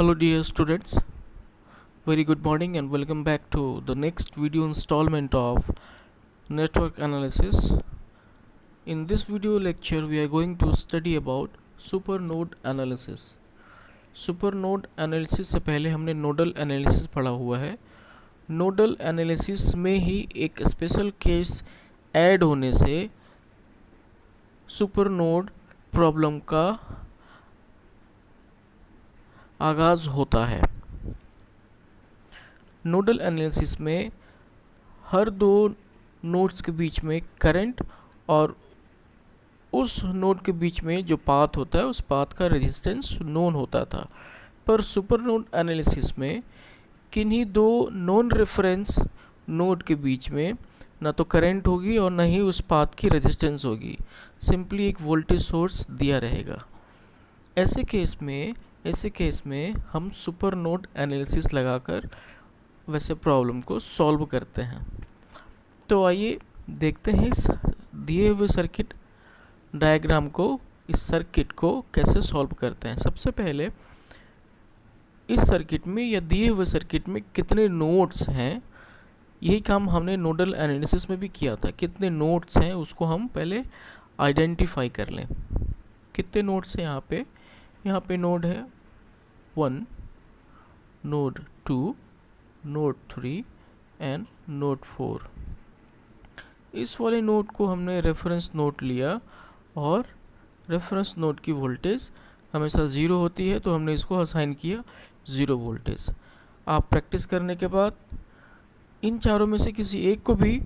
Hello dear students, very good morning and welcome back to the next video installment of network analysis. In this video lecture we are going to study about supernode analysis. Supernode analysis से पहले हमने nodal analysis पढ़ा हुआ है. Nodal analysis में ही एक special case add होने से सुपरनोड प्रॉब्लम का आगाज़ होता है. नोडल एनालिसिस में हर दो नोड्स के बीच में करंट और उस नोड के बीच में जो पाथ होता है उस पाथ का रेजिस्टेंस नोन होता था. पर सुपर नोड एनालिसिस में किन्हीं दो नॉन रेफरेंस नोड के बीच में ना तो करंट होगी और ना ही उस पाथ की रेजिस्टेंस होगी, सिंपली एक वोल्टेज सोर्स दिया रहेगा. ऐसे केस में हम सुपर नोड एनालिसिस लगाकर वैसे प्रॉब्लम को सॉल्व करते हैं. तो आइए देखते हैं इस दिए हुए सर्किट डायग्राम को, इस सर्किट को कैसे सॉल्व करते हैं. सबसे पहले इस सर्किट में या दिए हुए सर्किट में कितने नोड्स हैं, यही काम हमने नोडल एनालिसिस में भी किया था. कितने नोड्स हैं उसको हम पहले आइडेंटिफाई कर लें. कितने नोड्स हैं यहाँ पे नोड है 1, नोड 2, नोड 3 एंड नोड 4. इस वाले नोड को हमने रेफरेंस नोड लिया और रेफरेंस नोड की वोल्टेज हमेशा 0 होती है तो हमने इसको असाइन किया 0 वोल्टेज. आप प्रैक्टिस करने के बाद इन चारों में से किसी एक को भी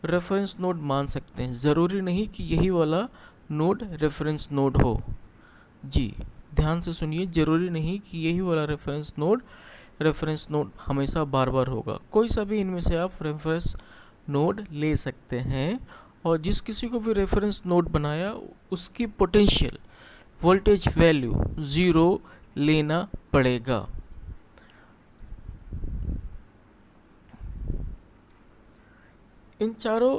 रेफरेंस नोड मान सकते हैं. ज़रूरी नहीं कि यही वाला नोड रेफरेंस नोड हो. जी ध्यान से सुनिए, ज़रूरी नहीं कि यही वाला रेफरेंस नोड हमेशा बार बार होगा. कोई सा भी इनमें से आप रेफरेंस नोड ले सकते हैं और जिस किसी को भी रेफरेंस नोड बनाया उसकी पोटेंशियल वोल्टेज वैल्यू 0 लेना पड़ेगा. इन चारों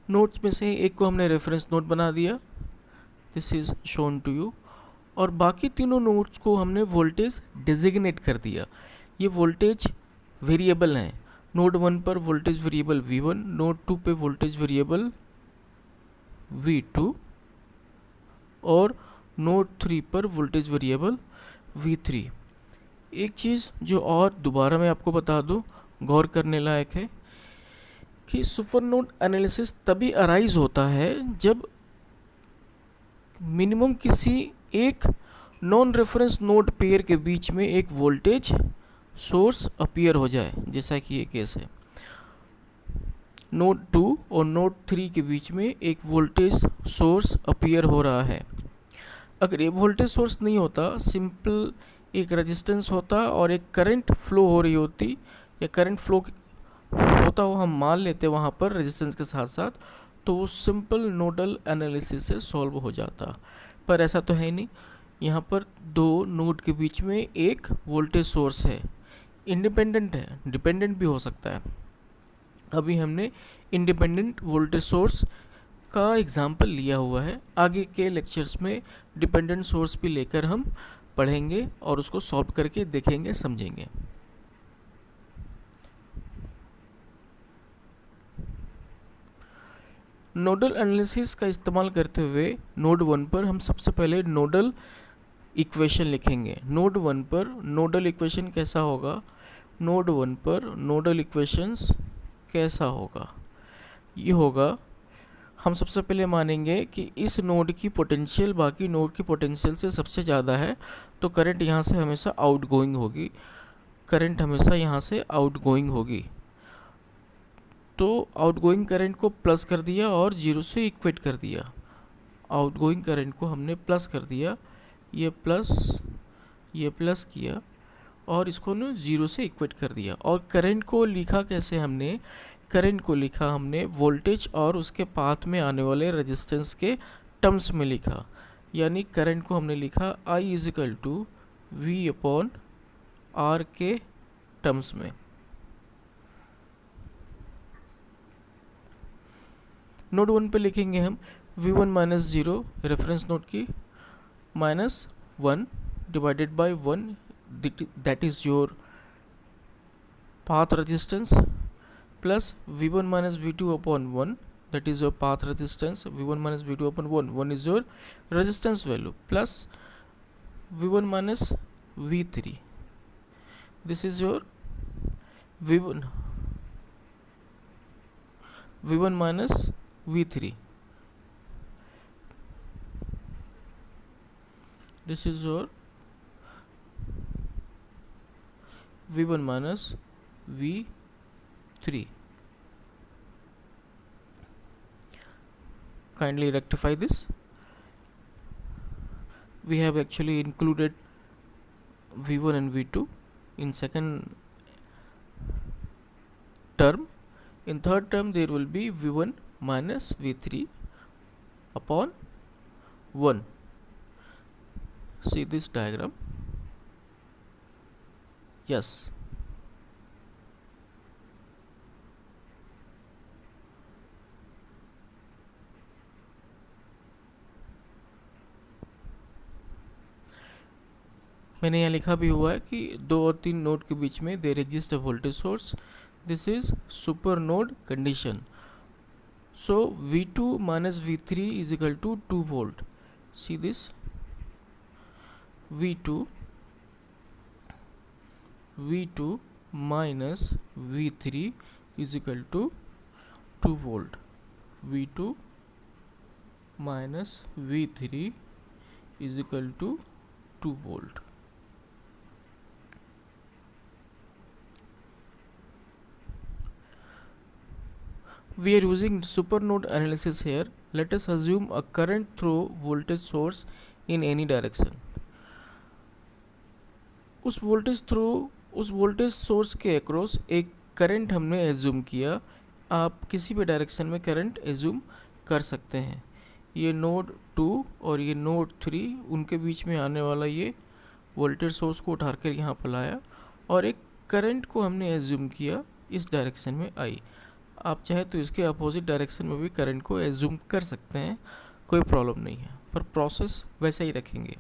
नोड्स में से एक को हमने रेफरेंस नोड बना दिया, this is shown to you, और बाकी तीनों नोड्स को हमने वोल्टेज डेजिग्नेट कर दिया. ये वोल्टेज वेरिएबल हैं. नोड 1 पर वोल्टेज वेरिएबल V1, नोड 2 पे वोल्टेज वेरिएबल V2 और नोड 3 पर वोल्टेज वेरिएबल V3. एक चीज़ जो और दोबारा मैं आपको बता दूं, गौर करने लायक है कि सुपर नोड एनालिसिस तभी अराइज होता है जब मिनिमम किसी एक नॉन रेफरेंस नोड पेयर के बीच में एक वोल्टेज सोर्स अपीयर हो जाए, जैसा कि ये केस है. नोड 2 और नोड 3 के बीच में एक वोल्टेज सोर्स अपीयर हो रहा है. अगर ये वोल्टेज सोर्स नहीं होता, सिंपल एक रेजिस्टेंस होता और एक करंट फ्लो हो रही होती या करंट फ्लो होता वो हम मान लेते वहाँ पर रेजिस्टेंस के साथ साथ, तो वो सिंपल नोडल एनालिसिस से सॉल्व हो जाता. पर ऐसा तो है नहीं. यहाँ पर दो नोड के बीच में एक वोल्टेज सोर्स है, इंडिपेंडेंट है, डिपेंडेंट भी हो सकता है. अभी हमने इंडिपेंडेंट वोल्टेज सोर्स का एग्जाम्पल लिया हुआ है. आगे के लेक्चर्स में डिपेंडेंट सोर्स भी लेकर हम पढ़ेंगे और उसको सॉल्व करके देखेंगे, समझेंगे. नोडल एनालिसिस का इस्तेमाल करते हुए नोड 1 पर हम सबसे पहले नोडल इक्वेशन लिखेंगे. नोड 1 पर नोडल इक्वेशन कैसा होगा, नोड 1 पर नोडल इक्वेशंस कैसा होगा, ये होगा, हम सबसे पहले मानेंगे कि इस नोड की पोटेंशियल बाकी नोड की पोटेंशियल से सबसे ज़्यादा है तो करंट यहाँ से हमेशा आउटगोइंग होगी. करंट हमेशा यहाँ से आउटगोइंग होगी. तो आउटगोइंग करंट को प्लस कर दिया और 0 से इक्वेट कर दिया. आउटगोइंग करंट को हमने प्लस कर दिया, ये प्लस किया और इसको ना 0 से इक्वेट कर दिया. और करंट को लिखा कैसे हमने, करंट को लिखा हमने वोल्टेज और उसके पाथ में आने वाले रेजिस्टेंस के टर्म्स में लिखा. यानी करंट को हमने लिखा I = V/R के टर्म्स में. नोड 1 पे लिखेंगे हम V1 - 0 रेफरेंस नोड की -1 divided by 1, that is your path resistance, plus V1 minus V2 upon 1, that is your path resistance. V1 minus V2 upon 1 is your resistance value, plus V1 minus V3, this is your V1 minus V3, this is your V1 minus V3. Kindly rectify this. We have actually included V1 and V2 in second term. In third term there will be V1 minus V3 upon 1. See this diagram. Yes. मैंने यहाँ लिखा भी हुआ है कि 2 और 3 node के बीच में there exist a voltage source. This is super node condition. So V2 minus V3 is equal to 2 volt. See this, V2 minus V3 is equal to 2 volt. V2 minus V3 is equal to 2 volt. We are using super node analysis here. Let us assume a current through voltage source in any direction. उस voltage source के across एक current हमने assume किया. आप किसी भी direction में current assume कर सकते हैं. ये नोड 2 और ये नोड 3, उनके बीच में आने वाला ये वोल्टेज सोर्स को उठाकर यहाँ पर लाया और एक करंट को हमने एज्यूम किया इस डायरेक्शन में आई. आप चाहे तो इसके अपोजिट डायरेक्शन में भी करंट को एज्यूम कर सकते हैं, कोई प्रॉब्लम नहीं है, पर प्रोसेस वैसा ही रखेंगे.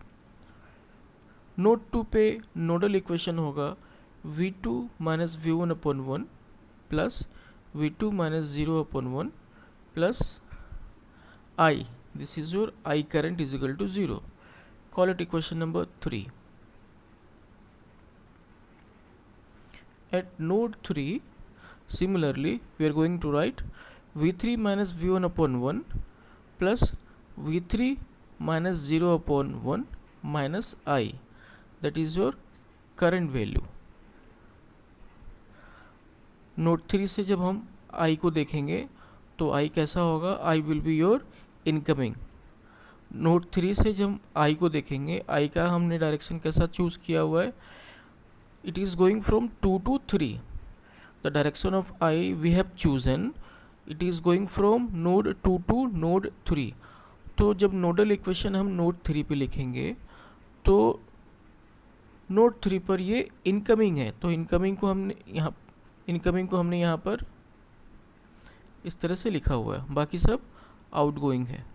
नोड 2 पे नोडल इक्वेशन होगा V2 minus V1 upon 1 plus V2 minus 0 upon 1 plus I. This is your I current is equal to 0. Call it equation number 3. At node 3, similarly, we are going to write V3 minus V1 upon 1 plus V3 minus 0 upon 1 minus I. That is your current value. Node 3 से जब हम I को देखेंगे तो I कैसा होगा? I will be your incoming. Node 3 से जब I को देखेंगे, I का हमने डायरेक्शन कैसा चूज़ किया हुआ है? It is going from 2 to 3. The direction of I we have chosen, it is going from node 2 to node 3. तो जब नोडल इक्वेशन हम नोड 3 पे लिखेंगे तो नोड 3 पर ये इनकमिंग है, तो इनकमिंग को हमने यहाँ पर इस तरह से लिखा हुआ है, बाकी सब आउटगोइंग है.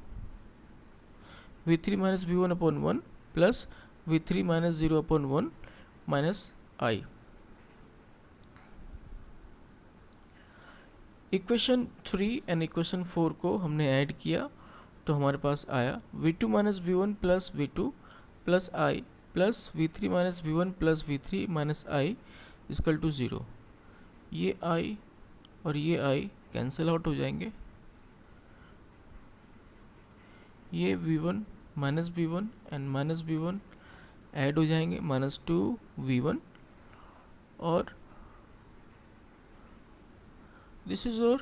V3 minus V1 upon 1 plus V3 minus 0 upon 1 minus I. Equation 3 and equation 4 को हमने ऐड किया तो हमारे पास आया V2 minus V1 plus V2 plus I plus V3 minus V1 plus V3 minus I equal to 0. ये I और ये I कैंसिल आउट हो जाएंगे. ये V1 minus V1 and minus V1 add हो जाएंगे, माइनस 2V1 और this is your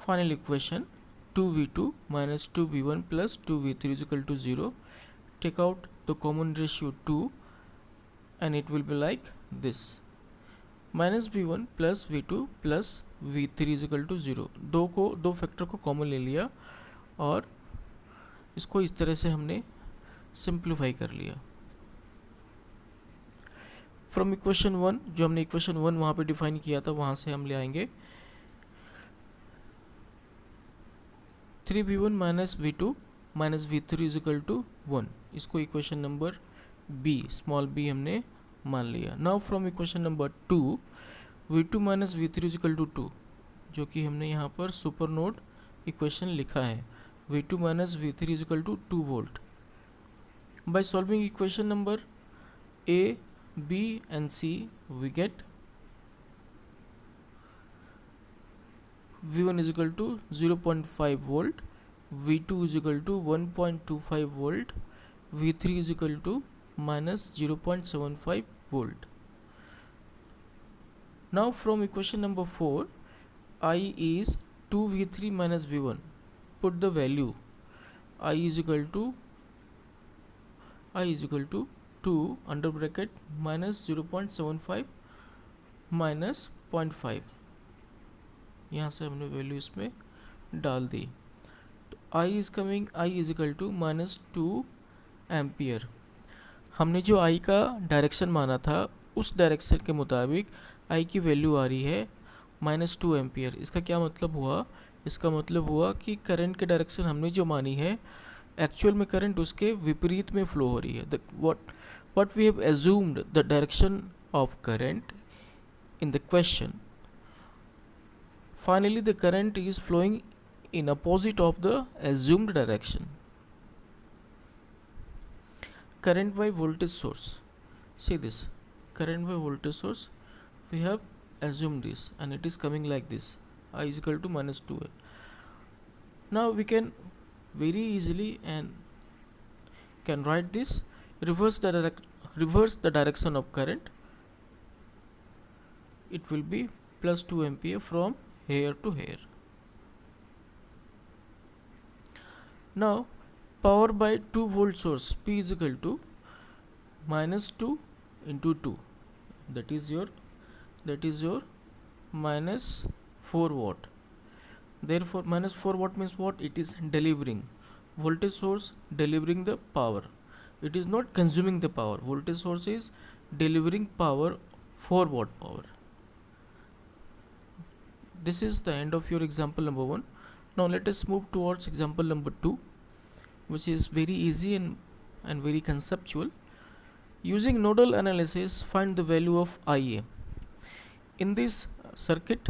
final equation. 2V2 minus 2V1 plus 2V3 is equal to 0. Take out the common ratio 2 and it will be like this. Minus V1 plus V2 plus V3 is equal to 0. दो factor को common ले लिया और इसको इस तरह से हमने सिंप्लीफाई कर लिया. फ्रॉम इक्वेशन 1, जो हमने इक्वेशन 1 वहाँ पे डिफाइन किया था, वहाँ से हम ले आएंगे v3 v1 minus v2 minus v3 is equal to 1। इसको equation number B, small B हमने मान लिया। Now from equation number 2 v2 minus v3 is equal to 2, जो कि हमने यहाँ पर सुपर नोड इक्वेशन लिखा है। v2 minus v3 is equal to 2 volt. By solving equation number a, b and c we get v1 is equal to 0.5 volt, v2 is equal to 1.25 volt, v3 is equal to minus 0.75 volt. Now from equation number 4, I is 2v3 minus v1. Put the value I is equal to 2 under bracket minus 0.75 minus 0.5। यहाँ से हमने value इसमें डाल दी। तो I is coming, I is equal to minus 2 ampere. हमने जो I का डायरेक्शन माना था उस डायरेक्शन के मुताबिक I की वैल्यू आ रही है माइनस 2 एम्पियर। इसका क्या मतलब हुआ? इसका मतलब हुआ कि करंट के डायरेक्शन हमने जो मानी है, एक्चुअल में करंट उसके विपरीत में फ्लो हो रही है। what we have assumed the direction of current in the question, finally the current is flowing in opposite of the assumed direction. Current by voltage source, see this, current by voltage source, we have assumed this and it is coming like this, I is equal to minus 2. Now we can very easily and can write this, reverse the direction of current, it will be plus 2 ampere from here to here. Now power by 2 volt source, P is equal to minus 2 into 2, that is your minus 4 watt. Therefore minus 4 watt means what? It is delivering, voltage source delivering the power, it is not consuming the power. Voltage source is delivering power, 4 watt power. This is the end of your example number 1. Now let us move towards example number 2, which is very easy and very conceptual. Using nodal analysis, find the value of IA. In this circuit,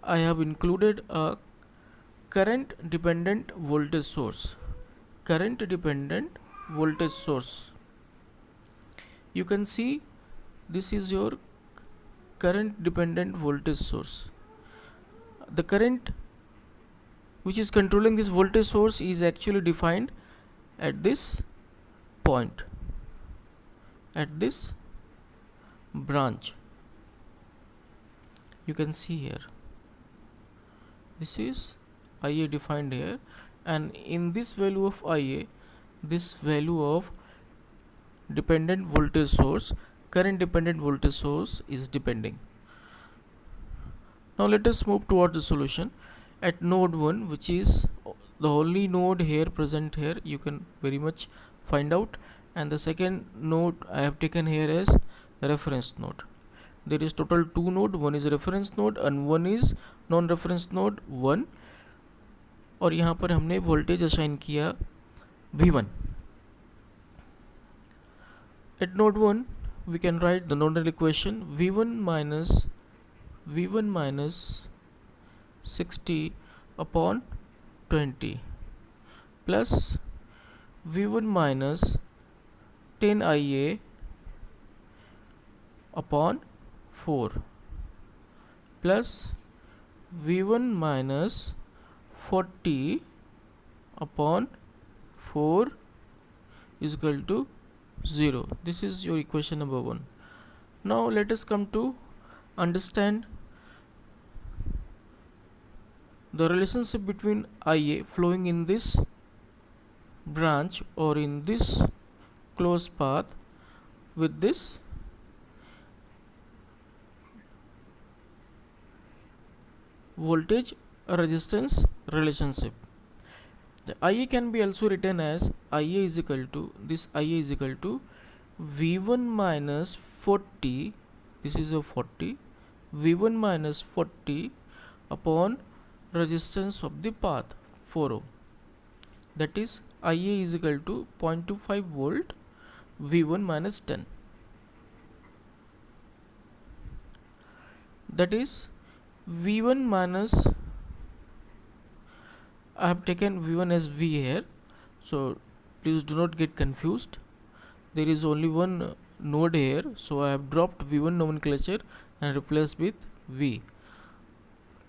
I have included a current dependent voltage source. Current dependent voltage source. You can see this is your current dependent voltage source. The current which is controlling this voltage source is actually defined at this point, at this branch. You can see here, this is IA defined here, and in this value of IA, this value of dependent voltage source, current dependent voltage source is depending. Now let us move towards the solution. At node 1, which is the only node here present here, you can very much find out, and the second node I have taken here as reference node. There is total 2 node, one is reference node and one is non-reference node 1, और यहाँ पर हमने voltage assign किया V1. At node 1 we can write the nodal equation V1 minus 60 upon 20 plus V1 minus 10 IA upon 4 plus V1 minus 40 upon 4 is equal to 0. This is your equation number 1. Now let us come to understand the relationship between IA flowing in this branch or in this closed path with this voltage resistance relationship. The IA can be also written as IA is equal to, this IA is equal to V1 minus 40, this is a 40, V1 minus 40 upon resistance of the path 4 ohm. that is IA is equal to 0.25 volt V1 minus 10. That is V1 minus, I have taken V1 as V here, so please do not get confused. There is only one node here, so I have dropped V1 nomenclature and replaced with V.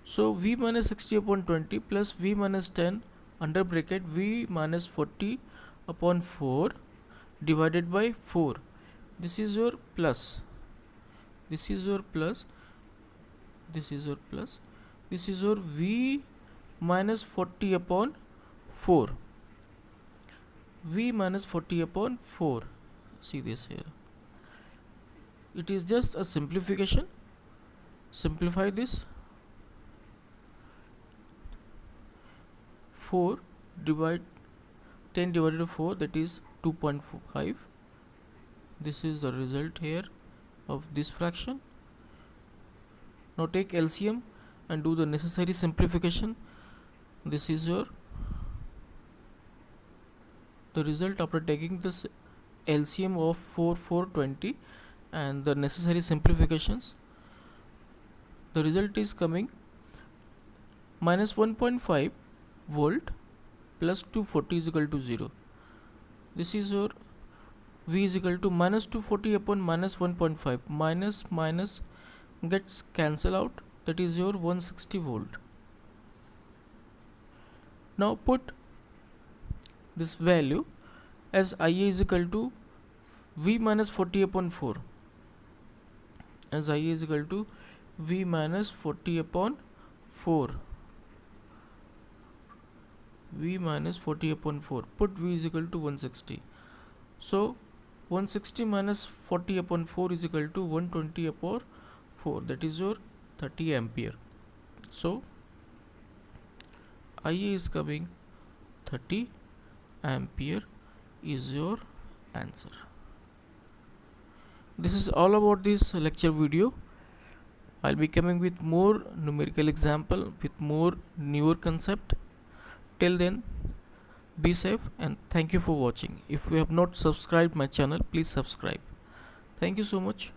So V minus 60 upon 20 plus V minus 10 under bracket V minus 40 upon 4 divided by 4. This is your plus. This is your plus. This is your plus. This is your V minus 40 upon 4. V minus 40 upon 4. See this here. It is just a simplification. Simplify this. 4 divide 10 divided by 4, that is 2.5. This is the result here of this fraction. Now take LCM and do the necessary simplification. This is your the result after taking this LCM of 420 and the necessary simplifications. The result is coming minus 1.5 volt plus 240 is equal to 0. This is your V is equal to minus 240 upon minus 1.5. Minus gets cancelled out, that is your 160 volt. Now put this value as IA is equal to V minus 40 upon 4, as IA is equal to V minus 40 upon 4. V minus 40 upon 4. Put V is equal to 160. So 160 minus 40 upon 4 is equal to 120 upon 4. That is your 30 ampere. So IA is coming 30 ampere is your answer. This is all about this lecture video. I'll be coming with more numerical example with more newer concept. Till then, be safe and thank you for watching. If you have not subscribed my channel, please subscribe. Thank you so much.